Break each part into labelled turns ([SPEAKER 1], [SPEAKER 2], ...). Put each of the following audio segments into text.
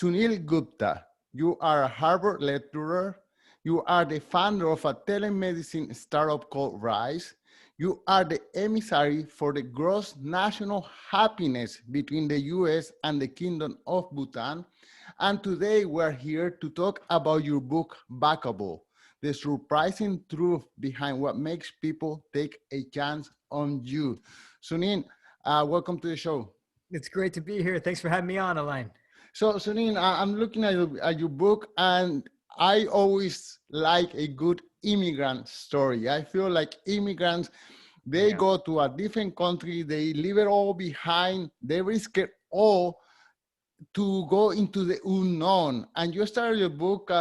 [SPEAKER 1] Suneel Gupta. You are a Harvard lecturer. You are the founder of a telemedicine startup called Rise. You are the emissary for the gross national happiness between the US and the Kingdom of Bhutan. And today we're here to talk about your book, Backable, the surprising truth behind what makes people take a chance on you. Sunil, welcome to the show.
[SPEAKER 2] It's great to be here. Thanks for having me on, Alain.
[SPEAKER 1] So, Sunil, I'm looking at your book, and I always like a good immigrant story. I feel like immigrants, they go to a different country, they leave it all behind, they risk it all to go into the unknown. And you started your book,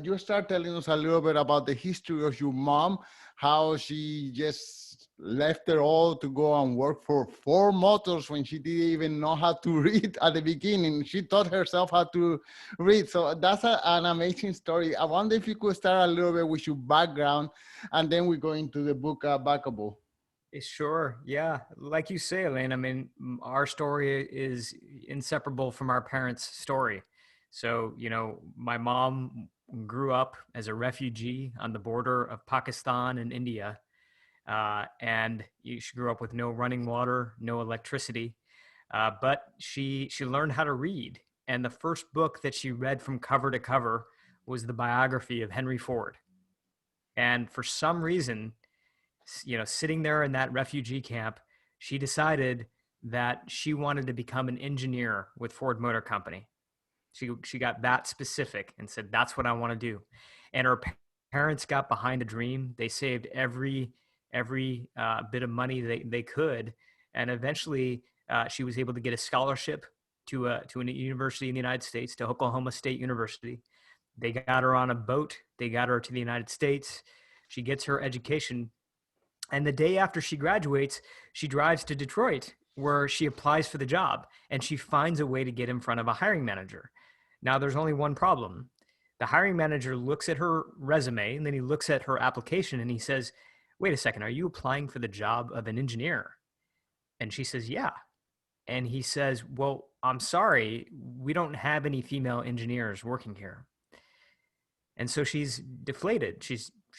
[SPEAKER 1] you start telling us a little bit about the history of your mom, how she just left it all to go and work for Ford Motors when she didn't even know how to read at the beginning. She taught herself how to read. So that's an amazing story. I wonder if you could start a little bit with your background, and then we go into the book, Backable.
[SPEAKER 2] Sure. Yeah. Like you say, Elaine, I mean, our story is inseparable from our parents' story. So, my mom grew up as a refugee on the border of Pakistan and India. And she grew up with no running water, no electricity. But she learned how to read. And the first book that she read from cover to cover was the biography of Henry Ford. And for some reason, sitting there in that refugee camp, she decided that she wanted to become an engineer with Ford Motor Company. She got that specific and said, that's what I want to do. And her parents got behind the dream. They saved every bit of money they could. And eventually she was able to get a scholarship to a university in the United States, to Oklahoma State University. They got her on a boat. They got her to the United States. She gets her education. And the day after she graduates, she drives to Detroit, where she applies for the job, and she finds a way to get in front of a hiring manager. Now, there's only one problem. The hiring manager looks at her resume, and then he looks at her application, and he says, wait a second, are you applying for the job of an engineer? And she says, yeah. And he says, well, I'm sorry, we don't have any female engineers working here. And so she's deflated.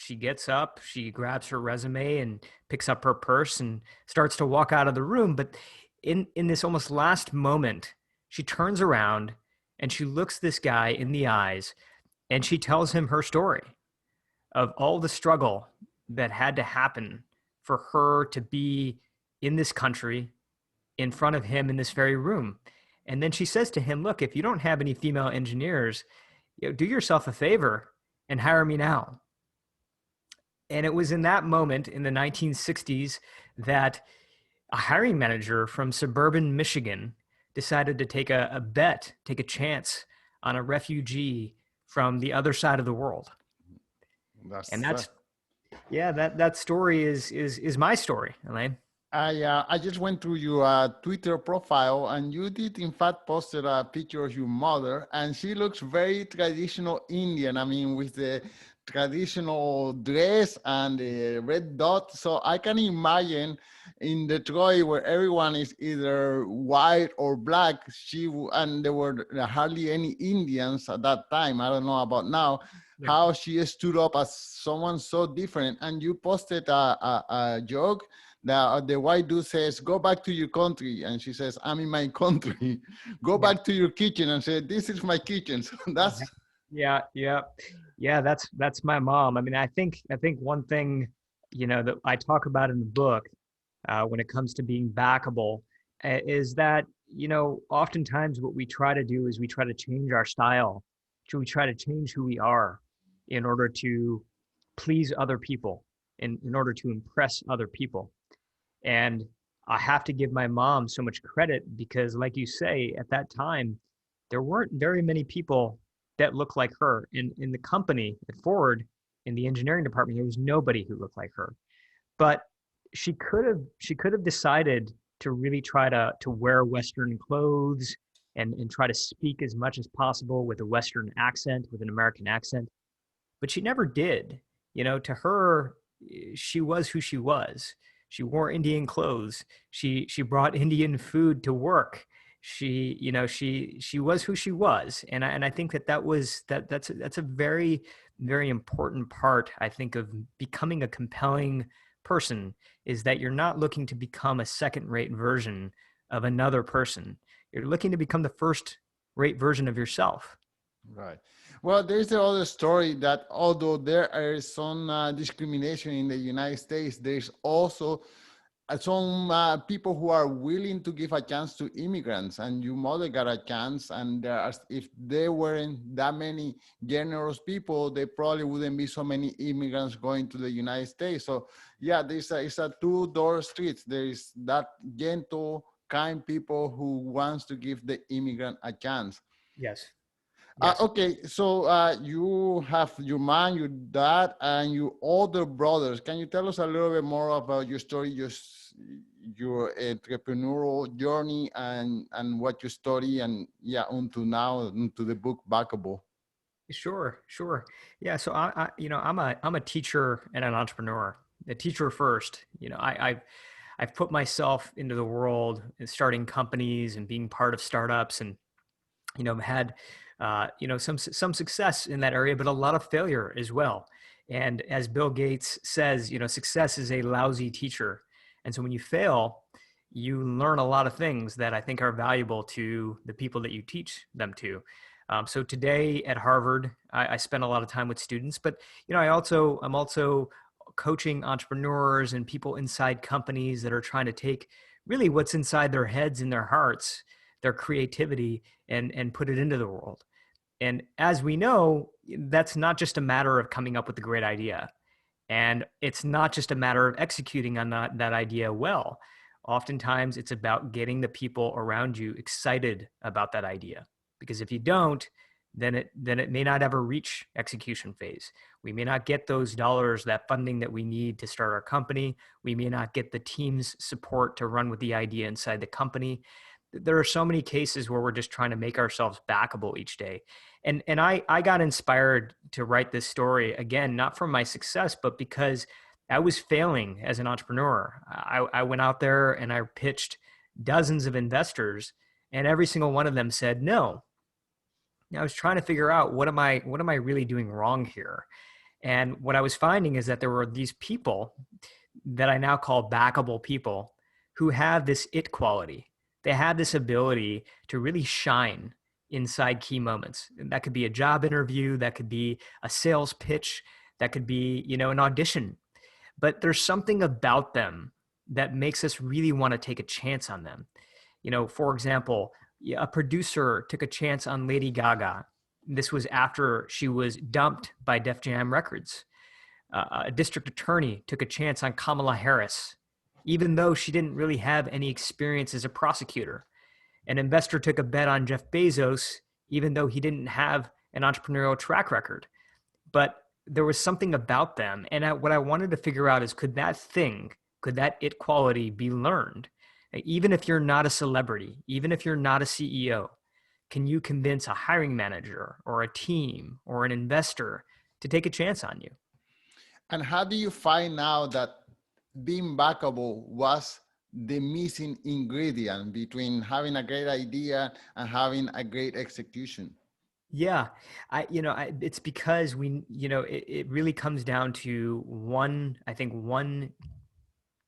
[SPEAKER 2] She gets up, she grabs her resume and picks up her purse and starts to walk out of the room. But in this almost last moment, she turns around and she looks this guy in the eyes and she tells him her story of all the struggle that had to happen for her to be in this country in front of him in this very room. And then she says to him, look, if you don't have any female engineers, do yourself a favor and hire me now. And it was in that moment in the 1960s that a hiring manager from suburban Michigan decided to take a bet, take a chance on a refugee from the other side of the world. That story is my story, Elaine.
[SPEAKER 1] I just went through your Twitter profile, and you did in fact posted a picture of your mother, and she looks very traditional Indian. I mean, with the traditional dress and the red dot. So I can imagine in Detroit, where everyone is either white or black, and there were hardly any Indians at that time. I don't know about now. Yeah. How she stood up as someone so different. And you posted a joke. The white dude says, go back to your country. And she says, I'm in my country. Go back to your kitchen, and say, this is my kitchen. So that's.
[SPEAKER 2] Yeah, that's my mom. I mean, I think one thing, that I talk about in the book when it comes to being backable is that, oftentimes what we try to do is we try to change our style. We try to change who we are in order to please other people, in order to impress other people. And I have to give my mom so much credit because, like you say, at that time, there weren't very many people that looked like her. In the company at Ford, in the engineering department, there was nobody who looked like her. But she could have decided to really try to wear Western clothes and try to speak as much as possible with a Western accent, with an American accent. But she never did. To her, she was who she was. She wore Indian clothes. She brought Indian food to work. she was who she was. And I think that's a very, very important part, I think, of becoming a compelling person, is that you're not looking to become a second-rate version of another person. You're looking to become the first-rate version of yourself.
[SPEAKER 1] Right. Well, there's the other story that although there is some discrimination in the United States, there's also some people who are willing to give a chance to immigrants, and your mother got a chance. And if there weren't that many generous people, there probably wouldn't be so many immigrants going to the United States. So yeah, it's a two-door street. There is that gentle, kind people who wants to give the immigrant a chance.
[SPEAKER 2] Yes. Yes.
[SPEAKER 1] Okay, so you have your mom, your dad, and your older brothers. Can you tell us a little bit more about your story, your entrepreneurial journey, and what you study, and yeah, until now, into the book Backable?
[SPEAKER 2] Sure, sure. Yeah, so I'm a teacher and an entrepreneur. A teacher first. I've put myself into the world and starting companies and being part of startups, and had some success in that area, but a lot of failure as well. And as Bill Gates says, success is a lousy teacher. And so when you fail, you learn a lot of things that I think are valuable to the people that you teach them to. So today at Harvard, I spend a lot of time with students, but I'm also coaching entrepreneurs and people inside companies that are trying to take really what's inside their heads and their hearts, their creativity, and put it into the world. And as we know, that's not just a matter of coming up with a great idea. And it's not just a matter of executing on that idea well. Oftentimes, it's about getting the people around you excited about that idea. Because if you don't, then it may not ever reach execution phase. We may not get those dollars, that funding that we need to start our company. We may not get the team's support to run with the idea inside the company. There are so many cases where we're just trying to make ourselves backable each day. And I got inspired to write this story, again, not from my success, but because I was failing as an entrepreneur. I went out there and I pitched dozens of investors, and every single one of them said no. I was trying to figure out, what am I really doing wrong here? And what I was finding is that there were these people that I now call backable people who have this it quality. They have this ability to really shine inside key moments. And that could be a job interview, that could be a sales pitch, that could be, an audition. But there's something about them that makes us really want to take a chance on them. For example, a producer took a chance on Lady Gaga. This was after she was dumped by Def Jam Records. A district attorney took a chance on Kamala Harris, even though she didn't really have any experience as a prosecutor. An investor took a bet on Jeff Bezos, even though he didn't have an entrepreneurial track record. But there was something about them. And what I wanted to figure out is, could that it quality be learned? Even if you're not a celebrity, even if you're not a CEO, can you convince a hiring manager or a team or an investor to take a chance on you?
[SPEAKER 1] And how do you find out that being backable was the missing ingredient between having a great idea and having a great execution?
[SPEAKER 2] Yeah, it's because it really comes down to I think one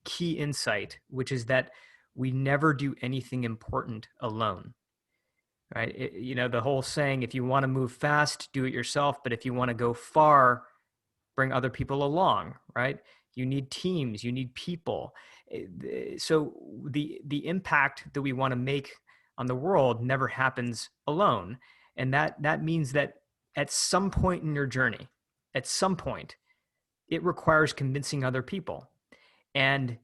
[SPEAKER 2] key insight, which is that we never do anything important alone, right? The whole saying, if you want to move fast, do it yourself. But if you want to go far, bring other people along, right? You need teams, you need people. So the impact that we want to make on the world never happens alone. And that means that at some point in your journey, at some point, it requires convincing other people. And,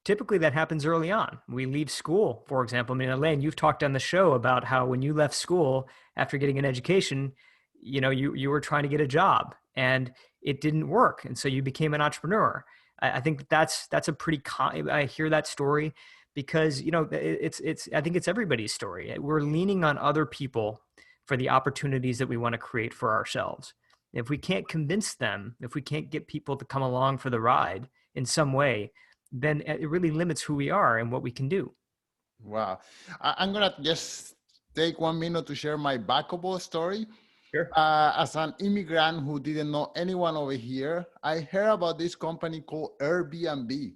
[SPEAKER 2] typically that happens early on. We leave school, for example. I mean, Elaine, you've talked on the show about how when you left school after getting an education, you were trying to get a job and it didn't work. And so you became an entrepreneur. I think that's a pretty, I hear that story because, I think it's everybody's story. We're leaning on other people for the opportunities that we want to create for ourselves. If we can't convince them, if we can't get people to come along for the ride in some way, then it really limits who we are and what we can do.
[SPEAKER 1] Wow. I'm going to just take 1 minute to share my Backable story.
[SPEAKER 2] Sure.
[SPEAKER 1] As an immigrant who didn't know anyone over here, I heard about this company called Airbnb.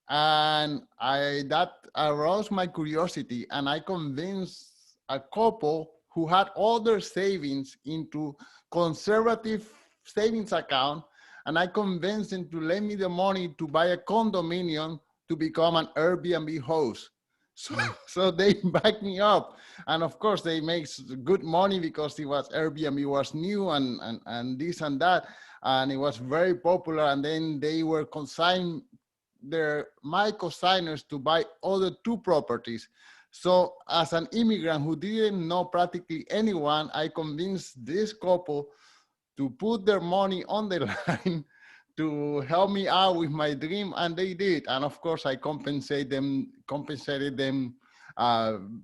[SPEAKER 1] And that aroused my curiosity, and I convinced a couple who had all their savings into conservative savings account, and I convinced them to lend me the money to buy a condominium to become an Airbnb host. So,
[SPEAKER 2] Mm.
[SPEAKER 1] so they backed me up, and of course they make good money because it was Airbnb was new and this and that, and it was very popular. And then they were consigned my cosigners to buy other two properties. So as an immigrant who didn't know practically anyone, I convinced this couple to put their money on the line to help me out with my dream, and they did. And of course, I compensated them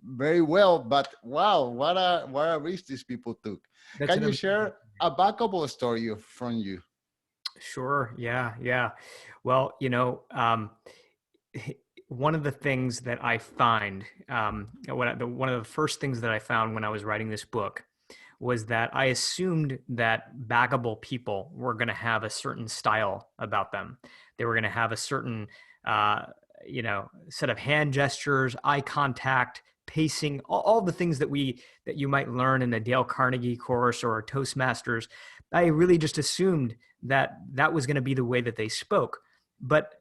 [SPEAKER 1] very well. But wow, what a risk these people took.
[SPEAKER 2] That's
[SPEAKER 1] Can
[SPEAKER 2] an
[SPEAKER 1] you
[SPEAKER 2] amazing.
[SPEAKER 1] share a backable story from you?
[SPEAKER 2] Sure. Yeah. Yeah. Well, one of the things that I find, one of the first things that I found when I was writing this book was that I assumed that backable people were going to have a certain style about them. They were going to have a certain, uh, set of hand gestures, eye contact, pacing, all the things that you might learn in a Dale Carnegie course or a Toastmasters. I really just assumed that that was going to be the way that they spoke. But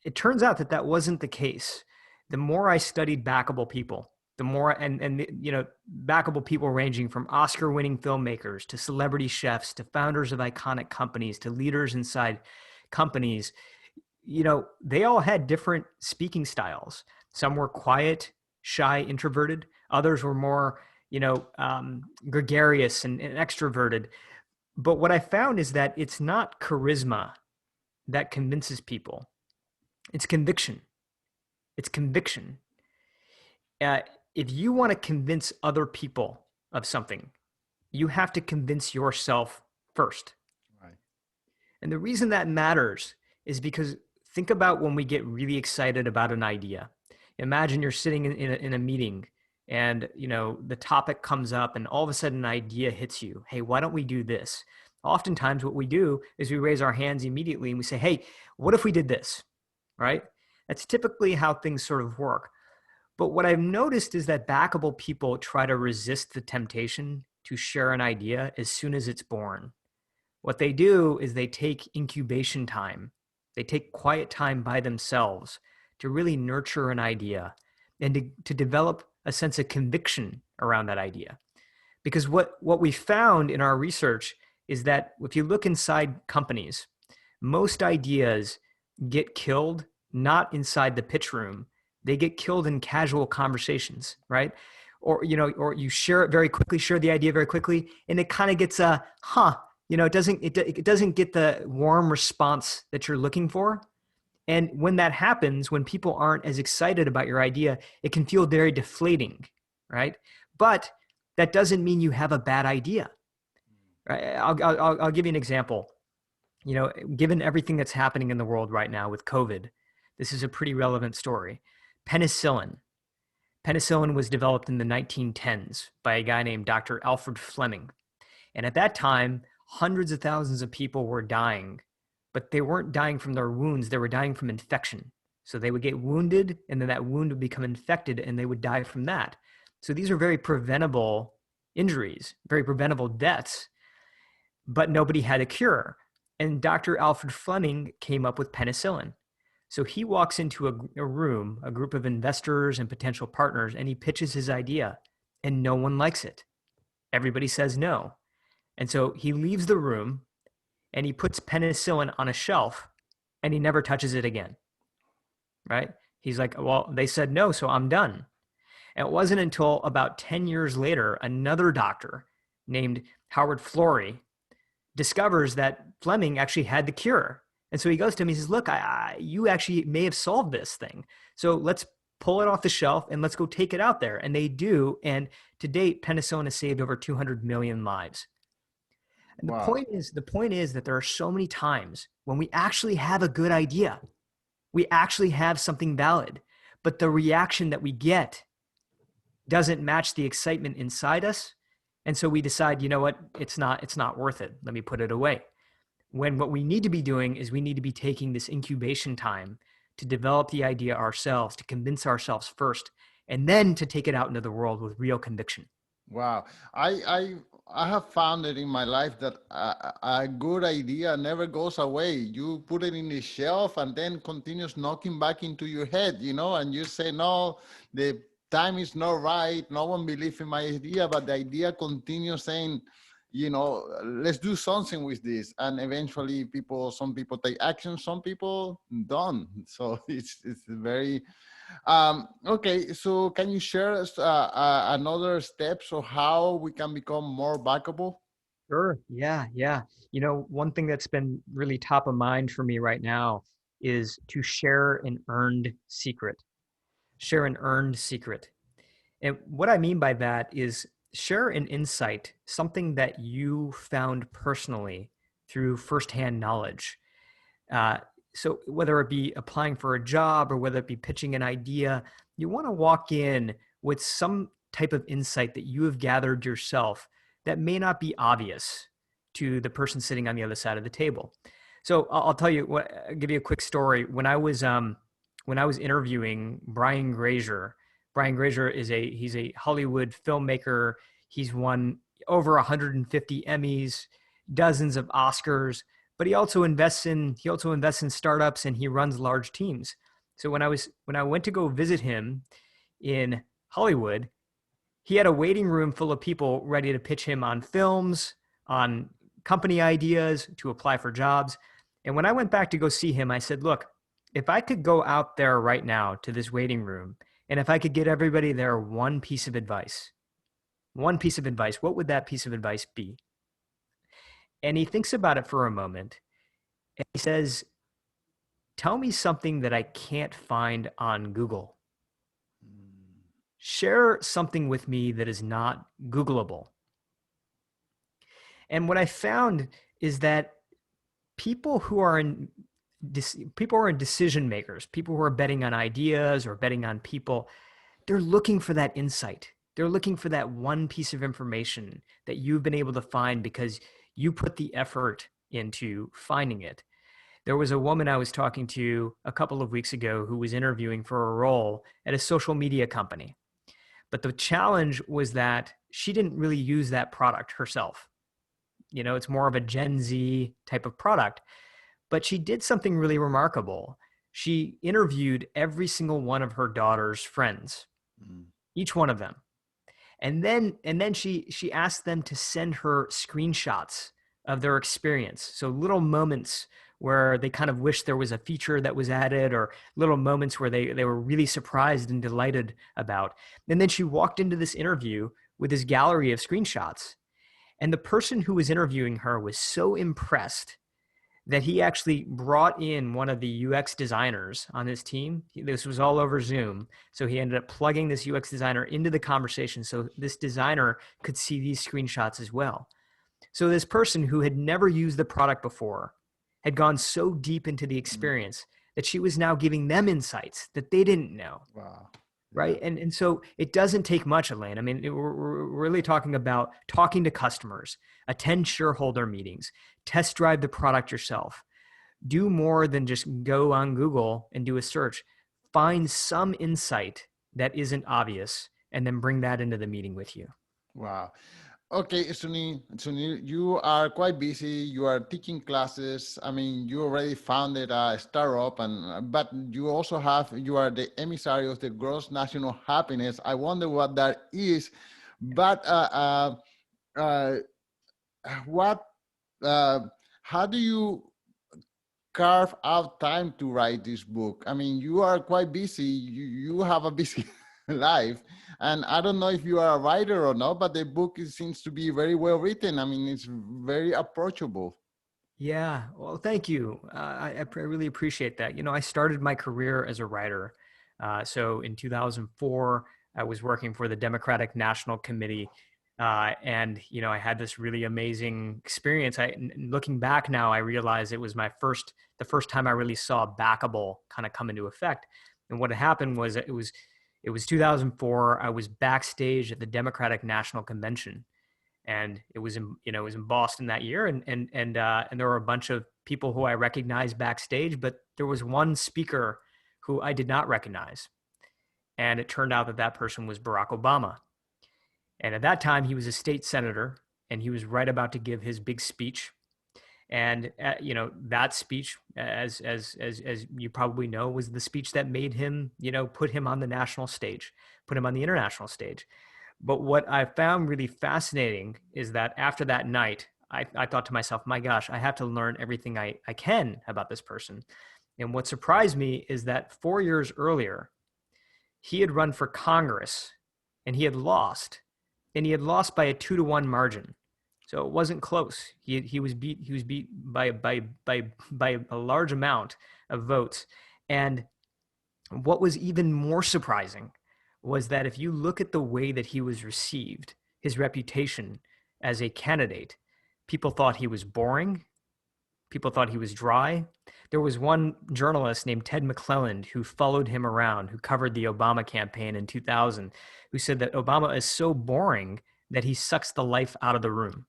[SPEAKER 2] it turns out that that wasn't the case. The more I studied backable people, the more backable people ranging from Oscar-winning filmmakers to celebrity chefs to founders of iconic companies to leaders inside companies, they all had different speaking styles. Some were quiet, shy, introverted. Others were more, gregarious and extroverted. But what I found is that it's not charisma that convinces people. It's conviction. It's conviction. Uh, if you want to convince other people of something, you have to convince yourself first.
[SPEAKER 1] Right.
[SPEAKER 2] And the reason that matters is because think about when we get really excited about an idea. Imagine you're sitting in a meeting and the topic comes up and all of a sudden an idea hits you. Hey, why don't we do this? Oftentimes what we do is we raise our hands immediately and we say, hey, what if we did this? Right? That's typically how things sort of work. But what I've noticed is that backable people try to resist the temptation to share an idea as soon as it's born. What they do is they take incubation time. They take quiet time by themselves to really nurture an idea and to develop a sense of conviction around that idea. Because what we found in our research is that if you look inside companies, most ideas get killed not inside the pitch room. They get killed in casual conversations, right? Or you share it very quickly, share the idea very quickly, and it kind of gets a it doesn't get the warm response that you're looking for. And when that happens, when people aren't as excited about your idea, it can feel very deflating, right? But that doesn't mean you have a bad idea. Right? I'll give you an example. Given everything that's happening in the world right now with COVID, this is a pretty relevant story. Penicillin. Penicillin was developed in the 1910s by a guy named Dr. Alfred Fleming. And at that time, hundreds of thousands of people were dying, but they weren't dying from their wounds, they were dying from infection. So they would get wounded, and then that wound would become infected, and they would die from that. So these are very preventable injuries, very preventable deaths, but nobody had a cure. And Dr. Alfred Fleming came up with penicillin. So he walks into a room, a group of investors and potential partners, and he pitches his idea, and no one likes it. Everybody says no. And so he leaves the room and he puts penicillin on a shelf and he never touches it again. Right? He's like, well, they said no, so I'm done. And it wasn't until about 10 years later, another doctor named Howard Florey discovers that Fleming actually had the cure. And so he goes to him, he says, look, you actually may have solved this thing. So let's pull it off the shelf and let's go take it out there. And they do. And to date, penicillin has saved over 200 million lives. And
[SPEAKER 1] Wow.
[SPEAKER 2] the point is that there are so many times when we actually have a good idea. We actually have something valid, but the reaction that we get doesn't match the excitement inside us. And so we decide, you know what, it's not worth it. Let me put it away. When what we need to be doing is we need to be taking this incubation time to develop the idea ourselves, to convince ourselves first, and then to take it out into the world with real conviction.
[SPEAKER 1] Wow. I have found it in my life that a good idea never goes away. You put it in the shelf and then continues knocking back into your head, and you say, no, the time is not right. No one believes in my idea, but the idea continues saying, let's do something with this. And eventually some people take action, some people don't. So it's very okay, so can you share us another steps of how we can become more backable?
[SPEAKER 2] Sure. Yeah. Yeah. One thing that's been really top of mind for me right now is to share an earned secret. Share an earned secret. And what I mean by that is share an insight, something that you found personally through firsthand knowledge. Uh, so whether it be applying for a job or whether it be pitching an idea, you want to walk in with some type of insight that you have gathered yourself that may not be obvious to the person sitting on the other side of the table. So I'll tell you what. I'll give you a quick story. When I was interviewing Brian Grazer. Brian Grazer he's a Hollywood filmmaker. He's won over 150 Emmys, dozens of Oscars, but he also invests in startups, and he runs large teams. So when I went to go visit him in Hollywood, he had a waiting room full of people ready to pitch him on films, on company ideas, to apply for jobs. And when I went back to go see him, I said, look, if I could go out there right now to this waiting room, and if I could get everybody there one piece of advice, what would that piece of advice be? And he thinks about it for a moment, and he says, tell me something that I can't find on Google. Share something with me that is not Googleable. And what I found is that people who are decision makers, people who are betting on ideas or betting on people, they're looking for that insight. They're looking for that one piece of information that you've been able to find because you put the effort into finding it. There was a woman I was talking to a couple of weeks ago who was interviewing for a role at a social media company. But the challenge was that she didn't really use that product herself. It's more of a Gen Z type of product. But she did something really remarkable. She interviewed every single one of her daughter's friends, each one of them. And then she asked them to send her screenshots of their experience. So little moments where they kind of wish there was a feature that was added, or little moments where they were really surprised and delighted about. And then she walked into this interview with this gallery of screenshots. And the person who was interviewing her was so impressed that he actually brought in one of the UX designers on his team. This was all over Zoom. So he ended up plugging this UX designer into the conversation so this designer could see these screenshots as well. So this person who had never used the product before had gone so deep into the experience that she was now giving them insights that they didn't know.
[SPEAKER 1] Wow.
[SPEAKER 2] Right. And so it doesn't take much, Elaine. I mean, we're really talking about talking to customers, attend shareholder meetings, test drive the product yourself. Do more than just go on Google and do a search. Find some insight that isn't obvious and then bring that into the meeting with you.
[SPEAKER 1] Wow. Okay, Sunil, you are quite busy. You are teaching classes. I mean, you already founded a startup, but you are the emissary of the gross national happiness. I wonder what that is. But what? How do you carve out time to write this book? I mean, you are quite busy. You have a busy life. And I don't know if you are a writer or not, but the book seems to be very well written. I mean, it's very approachable.
[SPEAKER 2] Yeah, well, thank you. I really appreciate that. I started my career as a writer. So in 2004, I was working for the Democratic National Committee. And I had this really amazing experience. Looking back now, I realize it was the first time I really saw Backable kind of come into effect. And what had happened was it was 2004. I was backstage at the Democratic National Convention, and it was in, you know, it was in Boston that year, and there were a bunch of people who I recognized backstage, but there was one speaker who I did not recognize, and it turned out that that person was Barack Obama. And at that time, he was a state senator, and he was right about to give his big speech. And you know, that speech, as you probably know, was the speech that made him, you know, put him on the national stage, put him on the international stage. But what I found really fascinating is that after that night, I thought to myself, my gosh, I have to learn everything I can about this person. And what surprised me is that 4 years earlier, he had run for Congress and he had lost, and he had lost by a 2-to-1 margin. So it wasn't close. He was beat by a large amount of votes. And what was even more surprising was that if you look at the way that he was received, his reputation as a candidate, people thought he was boring. People thought he was dry. There was one journalist named Ted McClelland who followed him around, who covered the Obama campaign in 2000, who said that Obama is so boring that he sucks the life out of the room.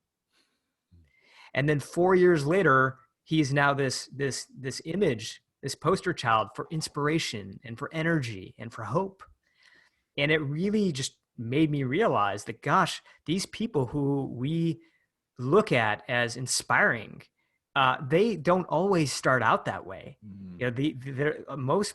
[SPEAKER 2] And then 4 years later, he is now this image, this poster child for inspiration and for energy and for hope. And it really just made me realize that, gosh, these people who we look at as inspiring, they don't always start out that way. Mm-hmm. You know, they're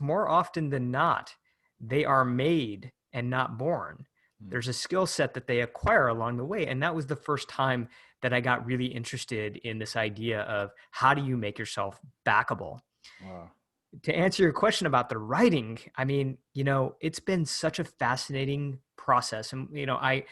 [SPEAKER 2] more often than not, they are made and not born. Mm-hmm. There's a skill set that they acquire along the way. And that was the first time that I got really interested in this idea of how do you make yourself backable? Wow. To answer your question about the writing, I mean, you know, it's been such a fascinating process. And, you know, I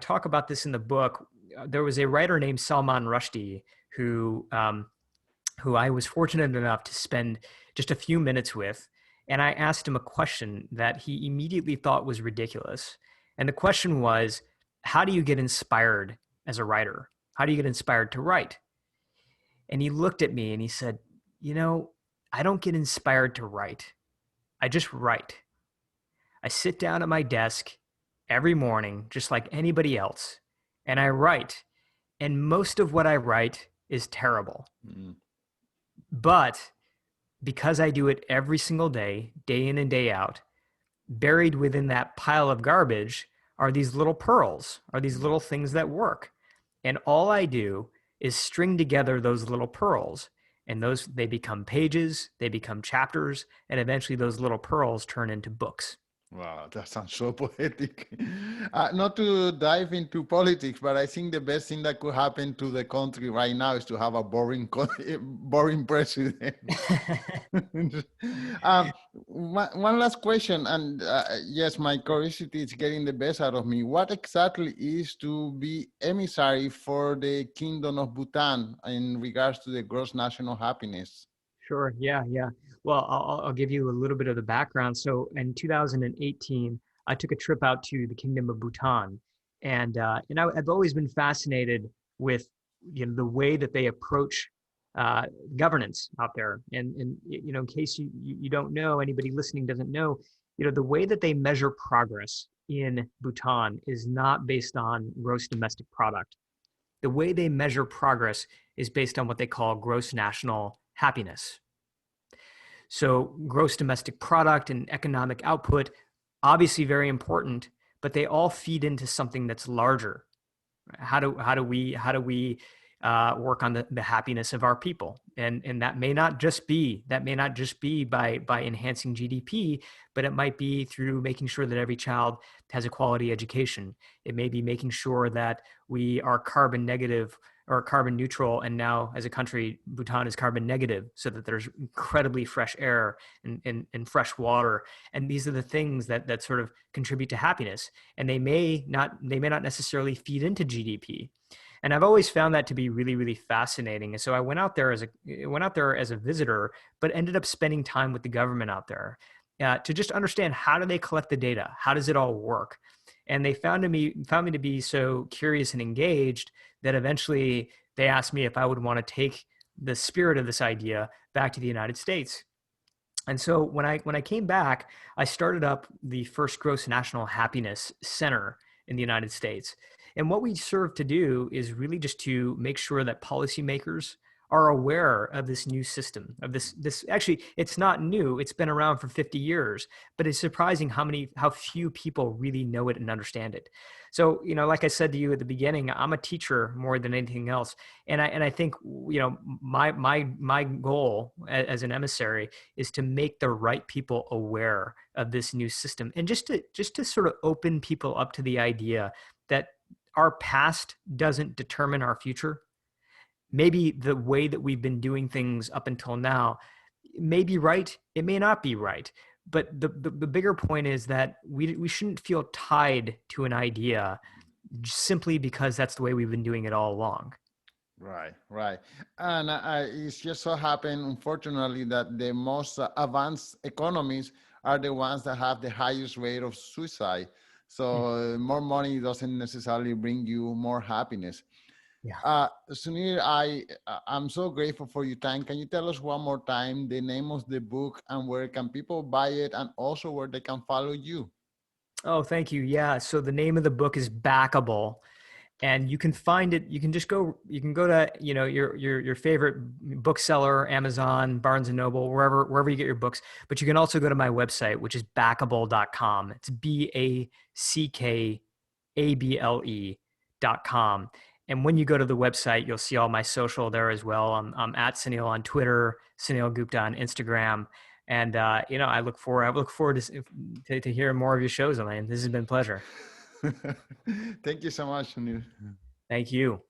[SPEAKER 2] talk about this in the book. There was a writer named Salman Rushdie who I was fortunate enough to spend just a few minutes with. And I asked him a question that he immediately thought was ridiculous. And the question was, how do you get inspired as a writer? How do you get inspired to write? And he looked at me and he said, you know, I don't get inspired to write. I just write. I sit down at my desk every morning, just like anybody else, and I write. And most of what I write is terrible. Mm-hmm. But because I do it every single day, day in and day out, buried within that pile of garbage are these little pearls, are these little things that work. And all I do is string together those little pearls. And they become pages, they become chapters, and eventually those little pearls turn into books.
[SPEAKER 1] Wow, that sounds so poetic. Not to dive into politics, but I think the best thing that could happen to the country right now is to have a boring president. One last question, and yes, my curiosity is getting the best out of me. What exactly is to be emissary for the Kingdom of Bhutan in regards to the gross national happiness?
[SPEAKER 2] Sure. Yeah. Well, I'll give you a little bit of the background. So in 2018, I took a trip out to the Kingdom of Bhutan, and I've always been fascinated with, you know, the way that they approach governance out there. And you know, in case you don't know, anybody listening doesn't know, you know, the way that they measure progress in Bhutan is not based on gross domestic product. The way they measure progress is based on what they call gross national happiness. So gross domestic product and economic output, obviously very important, but they all feed into something that's larger. How do we work on the happiness of our people? And that may not just be by enhancing GDP, but it might be through making sure that every child has a quality education. It may be making sure that we are carbon negative or carbon neutral, and now as a country, Bhutan is carbon negative, so that there's incredibly fresh air and fresh water. And these are the things that sort of contribute to happiness. And they may not necessarily feed into GDP. And I've always found that to be really, really fascinating. And so I went out there as a visitor, but ended up spending time with the government out there to just understand, how do they collect the data? How does it all work? And they found me to be so curious and engaged that eventually they asked me if I would want to take the spirit of this idea back to the United States. And so when I came back, I started up the first gross national happiness center in the United States. And what we serve to do is really just to make sure that policymakers are aware of this new system, of this actually it's not new, it's been around for 50 years, but it's surprising how few people really know it and understand it. So, like I said to you at the beginning, I'm a teacher more than anything else. And I think, my goal as an emissary is to make the right people aware of this new system, and just to sort of open people up to the idea that our past doesn't determine our future. Maybe the way that we've been doing things up until now may be right, it may not be right, but the bigger point is that we shouldn't feel tied to an idea simply because that's the way we've been doing it all along.
[SPEAKER 1] Right, right. And it's just so happened, unfortunately, that the most advanced economies are the ones that have the highest rate of suicide.
[SPEAKER 2] Hmm.
[SPEAKER 1] So more money doesn't necessarily bring you more happiness.
[SPEAKER 2] Yeah.
[SPEAKER 1] Sunil, I'm so grateful for your time. Can you tell us one more time the name of the book and where can people buy it, and also where they can follow you?
[SPEAKER 2] Oh, thank you. Yeah. So the name of the book is Backable, and you can find it. You can go to, your favorite bookseller, Amazon, Barnes and Noble, wherever you get your books. But you can also go to my website, which is backable.com. It's BACKABLE.com. And when you go to the website, you'll see all my social there as well. I'm at Suneel on Twitter, Suneel Gupta on Instagram. And I look forward to hearing more of your shows, Elaine. This has been a pleasure.
[SPEAKER 1] Thank you so much, Sunil.
[SPEAKER 2] Thank you.